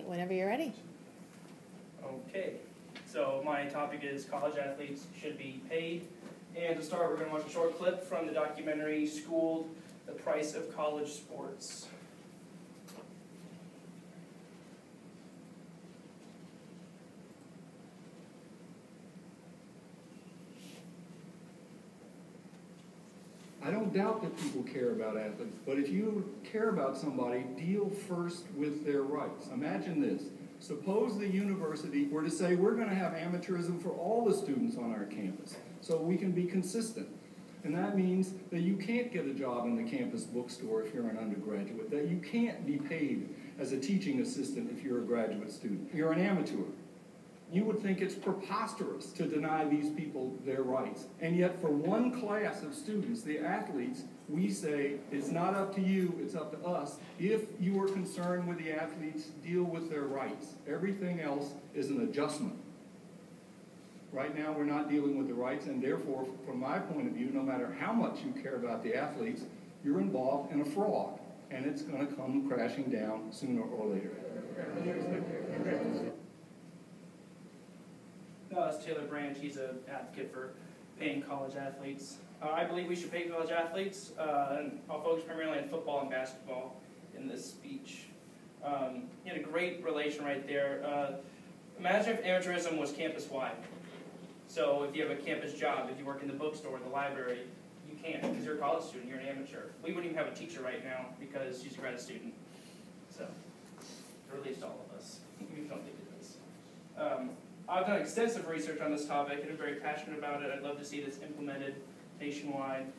right, whenever you're ready. Okay, so my topic is college athletes should be paid. And to start, we're going to watch a short clip from the documentary Schooled, The Price of College Sports. I don't doubt that people care about athletes, but if you care about somebody, deal first with their rights. Imagine this. Suppose the university were to say, we're going to have amateurism for all the students on our campus, so we can be consistent. And that means that you can't get a job in the campus bookstore if you're an undergraduate, that you can't be paid as a teaching assistant if you're a graduate student. You're an amateur. You would think it's preposterous to deny these people their rights. And yet for one class of students, the athletes, we say it's not up to you, it's up to us. If you are concerned with the athletes, deal with their rights. Everything else is an adjustment. Right now we're not dealing with the rights, and therefore, from my point of view, no matter how much you care about the athletes, you're involved in a fraud, and it's going to come crashing down sooner or later. That's Taylor Branch. He's an advocate for paying college athletes. I believe we should pay college athletes, and I'll focus primarily on football and basketball in this speech. You had a great relation right there. Imagine if amateurism was campus-wide. So if you have a campus job, if you work in the bookstore, the library, you can't because you're a college student, you're an amateur. We wouldn't even have a teacher right now because she's a grad student. So, or at least all of us. We don't think it is. I've done extensive research on this topic and I'm very passionate about it. I'd love to see this implemented nationwide.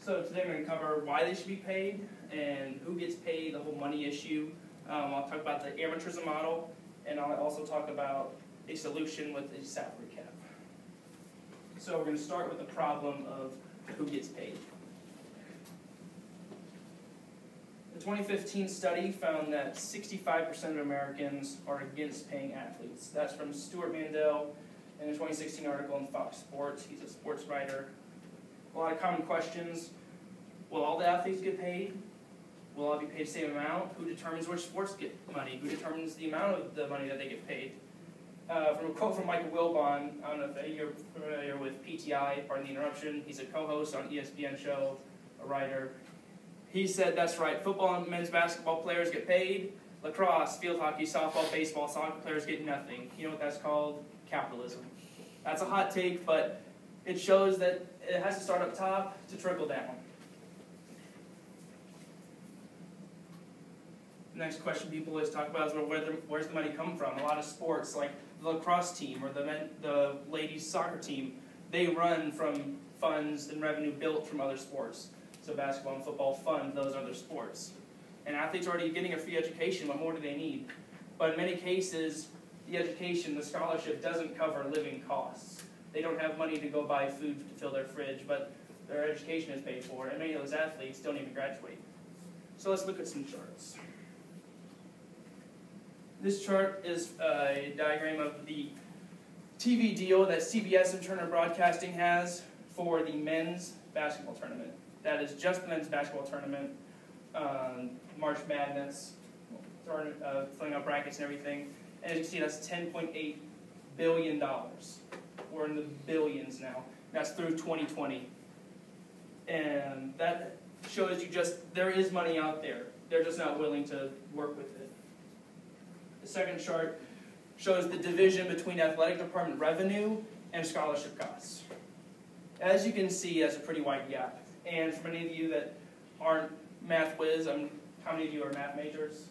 So today I'm going to cover why they should be paid and who gets paid, the whole money issue. I'll talk about the amateurism model, and I'll also talk about a solution with a salary cap. So we're going to start with the problem of who gets paid. The 2015 study found that 65% of Americans are against paying athletes. That's from Stuart Mandel in a 2016 article in Fox Sports. He's a sports writer. A lot of common questions. Will all the athletes get paid? Will all be paid the same amount? Who determines which sports get money? Who determines the amount of the money that they get paid? From a quote from Michael Wilbon, I don't know if you're familiar with PTI, pardon the interruption. He's a co-host on ESPN show, a writer. He said, that's right, football and men's basketball players get paid. Lacrosse, field hockey, softball, baseball, soccer players get nothing. You know what that's called? Capitalism. That's a hot take, but it shows that it has to start up top to trickle down. The next question people always talk about is, well, where's the money come from? A lot of sports, like the lacrosse team or the ladies soccer team, they run from funds and revenue built from other sports. So basketball and football fund those other sports. And athletes are already getting a free education. What more do they need? But in many cases, the education, the scholarship doesn't cover living costs. They don't have money to go buy food to fill their fridge, but their education is paid for, and many of those athletes don't even graduate. So let's look at some charts. This chart is a diagram of the TV deal that CBS and Turner Broadcasting has for the men's basketball tournament. That is just the men's basketball tournament, March Madness, filling out brackets and everything. And as you can see, that's $10.8 billion. We're in the billions now. That's through 2020. And that shows you there is money out there. They're just not willing to work with it. The second chart shows the division between athletic department revenue and scholarship costs. As you can see, that's a pretty wide gap. And for many of you that aren't math whiz, how many of you are math majors?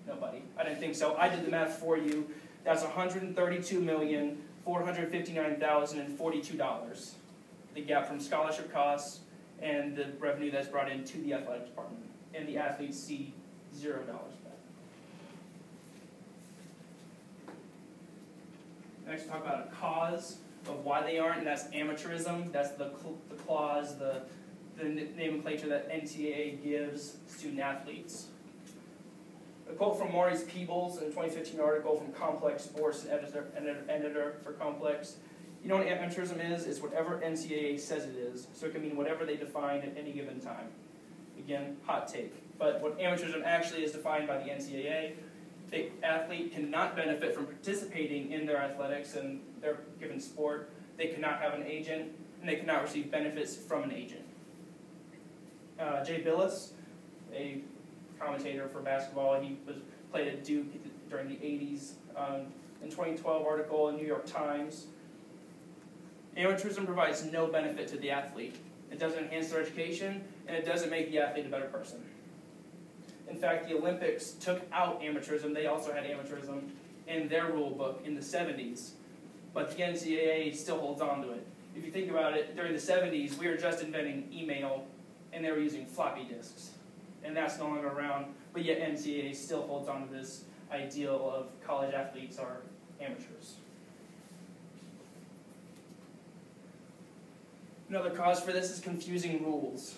Nobody. I didn't think so. I did the math for you. That's $132,459,042. The gap from scholarship costs and the revenue that's brought into the athletic department. And the athletes see $0 back. Next, we'll talk about a cause of why they aren't, and that's amateurism. That's the clause, the nomenclature that NCAA gives student athletes. A quote from Maurice Peebles in a 2015 article from Complex Sports, editor for Complex. You know what amateurism is? It's whatever NCAA says it is. So it can mean whatever they define at any given time. Again, hot take. But what amateurism actually is defined by the NCAA, the athlete cannot benefit from participating in their athletics and their given sport. They cannot have an agent, and they cannot receive benefits from an agent. Jay Billis, a commentator for basketball, he played at Duke during the 80s. In 2012 article in New York Times, amateurism provides no benefit to the athlete. It doesn't enhance their education, and it doesn't make the athlete a better person. In fact, the Olympics took out amateurism. They also had amateurism in their rule book in the 70s, but the NCAA still holds on to it. If you think about it, during the 70s, we were just inventing email, and they were using floppy disks, and that's no longer around, but yet NCAA still holds on to this ideal of college athletes are amateurs. Another cause for this is confusing rules.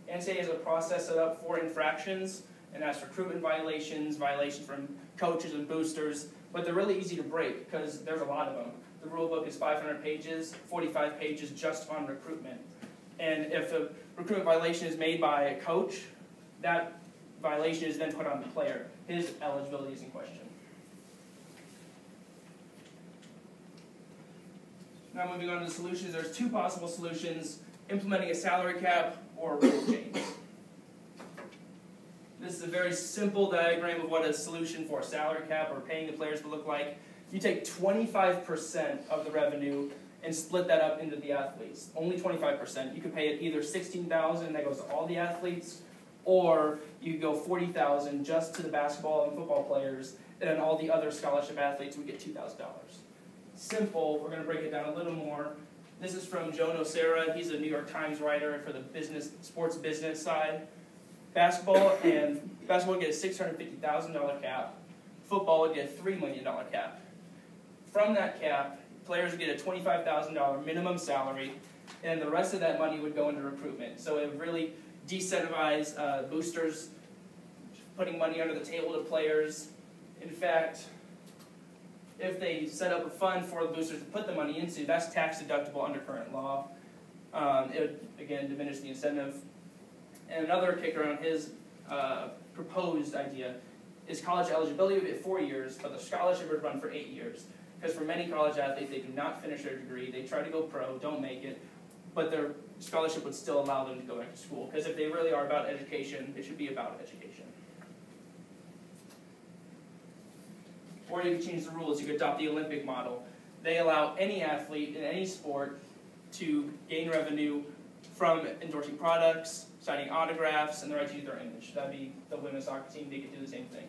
NCAA has a process set up for infractions, and that's recruitment violations, violations from coaches and boosters, but they're really easy to break because there's a lot of them. The rule book is 500 pages, 45 pages just on recruitment. And if a recruitment violation is made by a coach, that violation is then put on the player. His eligibility is in question. Now moving on to the solutions, there's two possible solutions: implementing a salary cap or a rule change. This is a very simple diagram of what a solution for a salary cap or paying the players would look like. You take 25% of the revenue and split that up into the athletes. Only 25%. You could pay it either $16,000, that goes to all the athletes, or you could go $40,000 just to the basketball and football players, and then all the other scholarship athletes would get $2,000. Simple. We're going to break it down a little more. This is from Joe Nocera. He's a New York Times writer for the sports business side. Basketball would get a $650,000 cap. Football would get a $3 million cap. From that cap, players would get a $25,000 minimum salary, and the rest of that money would go into recruitment. So it would really decentivize boosters putting money under the table to players. In fact, if they set up a fund for the boosters to put the money into, that's tax deductible under current law. It would, again, diminish the incentive. And another kicker on his proposed idea is college eligibility would be 4 years, but the scholarship would run for 8 years. Because for many college athletes, they do not finish their degree, they try to go pro, don't make it, but their scholarship would still allow them to go back to school. Because if they really are about education, it should be about education. Or you could change the rules. You could adopt the Olympic model. They allow any athlete in any sport to gain revenue from endorsing products, signing autographs, and the right to use their image. That'd be the women's soccer team. They could do the same thing.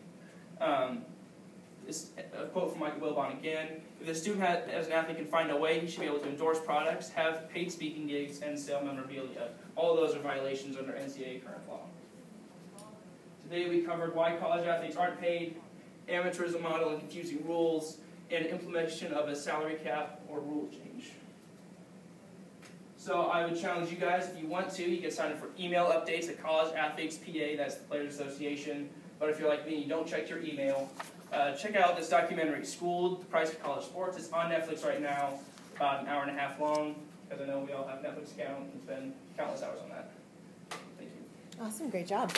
This a quote from Michael Wilbon again. If the student as an athlete can find a way, he should be able to endorse products, have paid speaking gigs, and sell memorabilia. All of those are violations under NCAA current law. Today we covered why college athletes aren't paid, amateurism model and confusing rules, and implementation of a salary cap or rule change. So I would challenge you guys, if you want to, you can sign up for email updates at College Athletes PA, that's the Players Association. But if you're like me and you don't check your email, check out this documentary, Schooled: The Price of College Sports. It's on Netflix right now, about an hour and a half long, because I know we all have Netflix account and spend countless hours on that. Thank you. Awesome, great job.